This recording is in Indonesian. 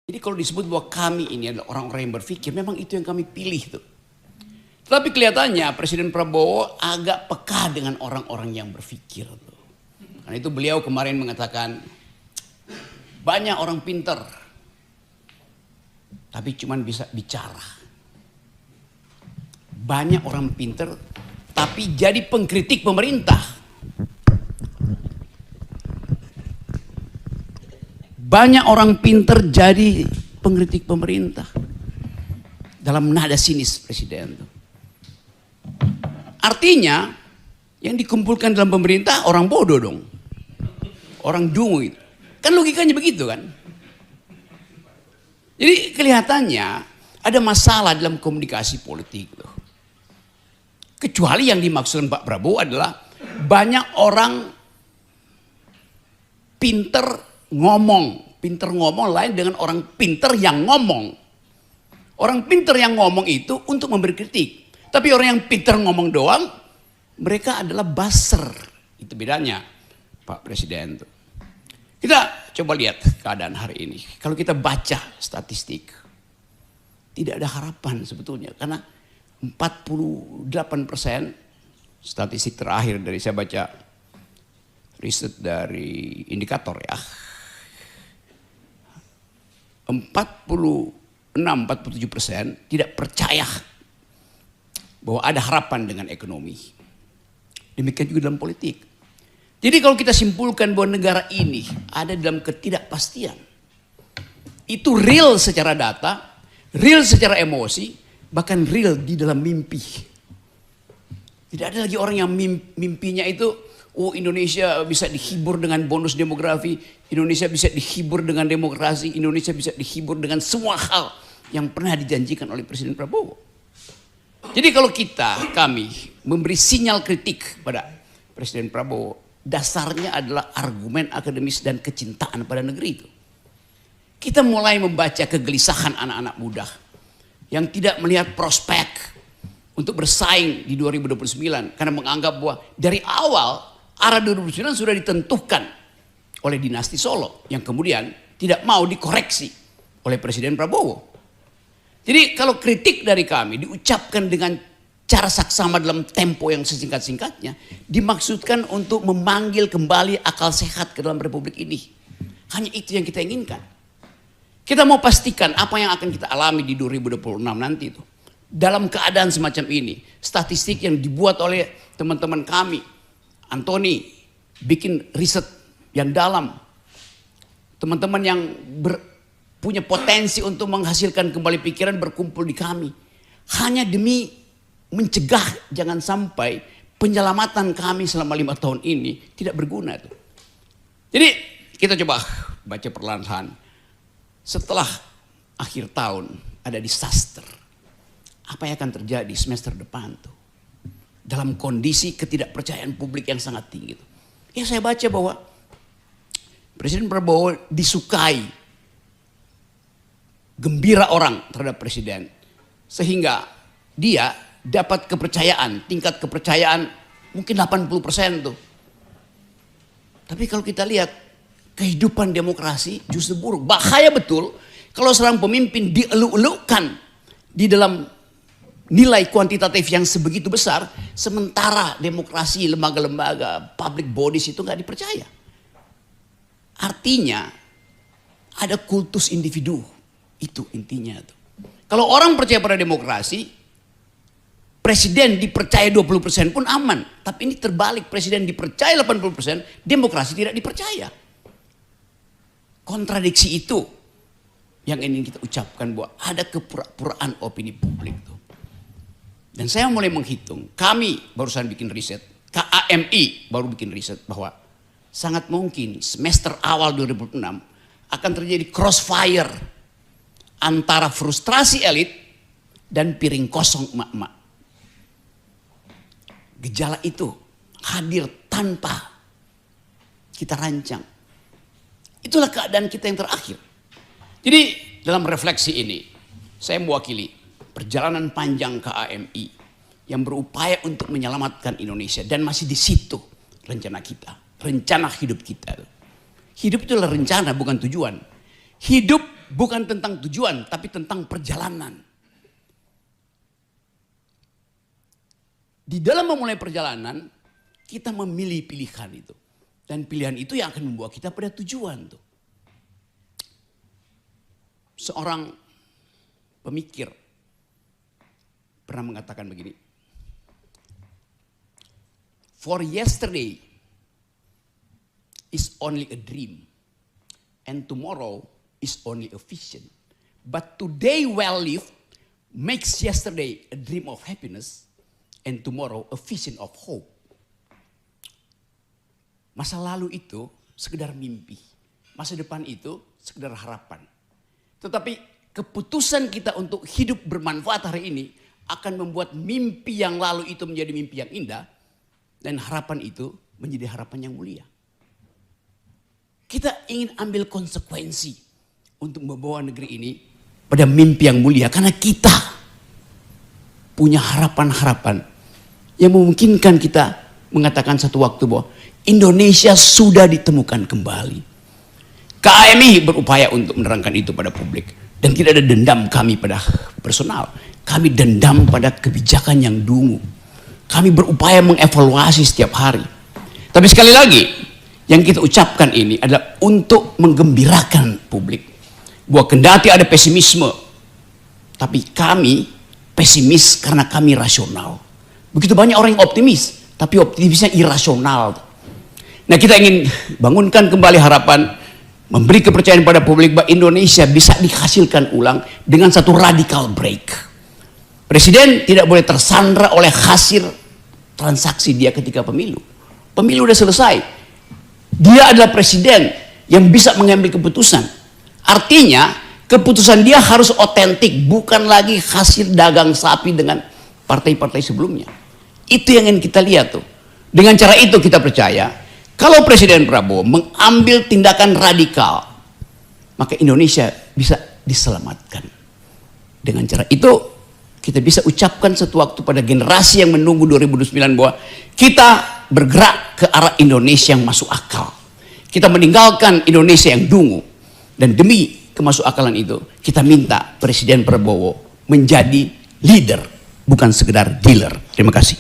Jadi kalau disebut bahwa kami ini adalah orang-orang yang berpikir, memang itu yang kami pilih tuh. Tapi kelihatannya Presiden Prabowo agak peka dengan orang-orang yang berpikir tuh. Karena itu beliau kemarin mengatakan, banyak orang pinter, tapi cuman bisa bicara. Banyak orang pinter, tapi jadi pengkritik pemerintah. Banyak orang pinter jadi pengkritik pemerintah. Dalam nada sinis Presiden tuh. Artinya, yang dikumpulkan dalam pemerintah orang bodoh dong. Orang dungu itu. Kan logikanya begitu kan. Jadi kelihatannya ada masalah dalam komunikasi politik loh. Kecuali yang dimaksudkan Pak Prabowo adalah banyak orang pinter ngomong lain dengan orang pinter yang ngomong. Orang pinter yang ngomong itu untuk memberi kritik. Tapi orang yang pinter ngomong doang, mereka adalah buzzer. Itu bedanya Pak Presiden tuh. Kita coba lihat keadaan hari ini. Kalau kita baca statistik, tidak ada harapan sebetulnya. Karena 48% statistik terakhir dari saya baca riset dari indikator ya. 46-47% tidak percaya bahwa ada harapan dengan ekonomi. Demikian juga dalam politik. Jadi kalau kita simpulkan bahwa negara ini ada dalam ketidakpastian, itu real secara data, real secara emosi, bahkan real di dalam mimpi. Tidak ada lagi orang yang mimpinya itu, oh Indonesia bisa dihibur dengan bonus demografi, Indonesia bisa dihibur dengan demokrasi, Indonesia bisa dihibur dengan semua hal yang pernah dijanjikan oleh Presiden Prabowo. Jadi kalau kami memberi sinyal kritik pada Presiden Prabowo, dasarnya adalah argumen akademis dan kecintaan pada negeri itu. Kita mulai membaca kegelisahan anak-anak muda yang tidak melihat prospek untuk bersaing di 2029 karena menganggap bahwa dari awal arah 2029 sudah ditentukan oleh dinasti Solo yang kemudian tidak mau dikoreksi oleh Presiden Prabowo. Jadi kalau kritik dari kami diucapkan dengan cara saksama dalam tempo yang sesingkat-singkatnya, dimaksudkan untuk memanggil kembali akal sehat ke dalam republik ini. Hanya itu yang kita inginkan. Kita mau pastikan apa yang akan kita alami di 2026 nanti itu. Dalam keadaan semacam ini, statistik yang dibuat oleh teman-teman kami, Antoni bikin riset yang dalam. Teman-teman yang punya potensi untuk menghasilkan kembali pikiran berkumpul di kami. Hanya demi mencegah jangan sampai penyelamatan kami selama 5 tahun ini tidak berguna tuh. Jadi kita coba baca perlahan. Setelah akhir tahun ada disaster. Apa yang akan terjadi semester depan tuh? Dalam kondisi ketidakpercayaan publik yang sangat tinggi tuh. Ya saya baca bahwa Presiden Prabowo disukai, gembira orang terhadap Presiden. Sehingga dia dapat kepercayaan, tingkat kepercayaan mungkin 80% tuh. Tapi kalau kita lihat kehidupan demokrasi justru buruk. Bahaya betul kalau seorang pemimpin dieluk-elukkan di dalam nilai kuantitatif yang sebegitu besar, sementara demokrasi, lembaga-lembaga, public bodies itu nggak dipercaya. Artinya ada kultus individu, itu intinya tuh. Kalau orang percaya pada demokrasi, Presiden dipercaya 20% pun aman. Tapi ini terbalik, Presiden dipercaya 80%, demokrasi tidak dipercaya. Kontradiksi itu yang ingin kita ucapkan bahwa ada kepura-puraan opini publik tuh. Dan saya mulai menghitung, kami barusan bikin riset, KAMI baru bikin riset bahwa sangat mungkin semester awal 2006 akan terjadi crossfire antara frustrasi elit dan piring kosong emak-emak. Gejala itu hadir tanpa kita rancang. Itulah keadaan kita yang terakhir. Jadi dalam refleksi ini, saya mewakili perjalanan panjang KAMI yang berupaya untuk menyelamatkan Indonesia. Dan masih di situ rencana kita, rencana hidup kita. Hidup itu adalah rencana bukan tujuan. Hidup bukan tentang tujuan, tapi tentang perjalanan. Di dalam memulai perjalanan, kita memilih pilihan itu. Dan pilihan itu yang akan membawa kita pada tujuan tuh. Seorang pemikir pernah mengatakan begini. For yesterday is only a dream. And tomorrow is only a vision. But today well lived makes yesterday a dream of happiness. And tomorrow a vision of hope. Masa lalu itu sekedar mimpi. Masa depan itu sekedar harapan. Tetapi keputusan kita untuk hidup bermanfaat hari ini akan membuat mimpi yang lalu itu menjadi mimpi yang indah. Dan harapan itu menjadi harapan yang mulia. Kita ingin ambil konsekuensi untuk membawa negeri ini pada mimpi yang mulia. Karena kita punya harapan-harapan yang memungkinkan kita mengatakan satu waktu bahwa Indonesia sudah ditemukan kembali. KMI berupaya untuk menerangkan itu pada publik. Dan tidak ada dendam kami pada personal. Kami dendam pada kebijakan yang dungu. Kami berupaya mengevaluasi setiap hari. Tapi sekali lagi, yang kita ucapkan ini adalah untuk menggembirakan publik. Bahwa kendati ada pesimisme, tapi kami pesimis karena kami rasional. Begitu banyak orang yang optimis, tapi optimisnya irasional. Nah, kita ingin bangunkan kembali harapan, memberi kepercayaan pada publik bahwa Indonesia bisa dihasilkan ulang dengan satu radical break. Presiden tidak boleh tersandra oleh hasil transaksi dia ketika pemilu. Pemilu udah selesai. Dia adalah presiden yang bisa mengambil keputusan. Artinya, keputusan dia harus otentik, bukan lagi hasil dagang sapi dengan partai-partai sebelumnya. Itu yang ingin kita lihat tuh. Dengan cara itu kita percaya, kalau Presiden Prabowo mengambil tindakan radikal, maka Indonesia bisa diselamatkan. Dengan cara itu, kita bisa ucapkan satu waktu pada generasi yang menunggu 2029 bahwa kita bergerak ke arah Indonesia yang masuk akal. Kita meninggalkan Indonesia yang dungu. Dan demi kemasuk akalan itu, kita minta Presiden Prabowo menjadi leader, bukan sekedar dealer. Terima kasih.